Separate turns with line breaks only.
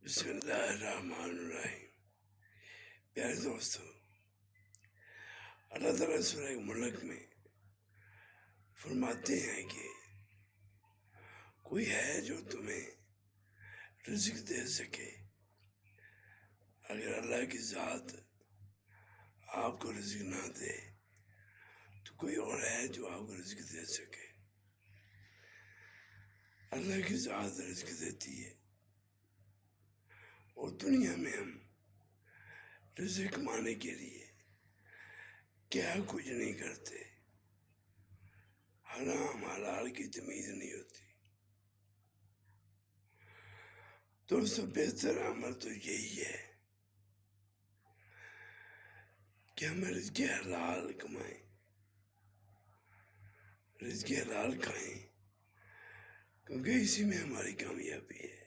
بسم اللہ الرحمن الرحیم۔ پیارے دوستو، اللہ تعالیٰ سورہ ملک میں فرماتے ہیں کہ کوئی ہے جو تمہیں رزق دے سکے؟ اگر اللہ کی ذات آپ کو رزق نہ دے تو کوئی اور ہے جو آپ کو رزق دے سکے؟ اللہ کی ذات رزق دیتی ہے، اور دنیا میں ہم رزق کمانے کے لیے کیا کچھ نہیں کرتے، حرام حلال کی تمیز نہیں ہوتی۔ دوستو، بہتر عمل تو یہی ہے کہ ہم رزق حلال کمائیں، رزق حلال کھائیں، کیونکہ اسی میں ہماری کامیابی ہے۔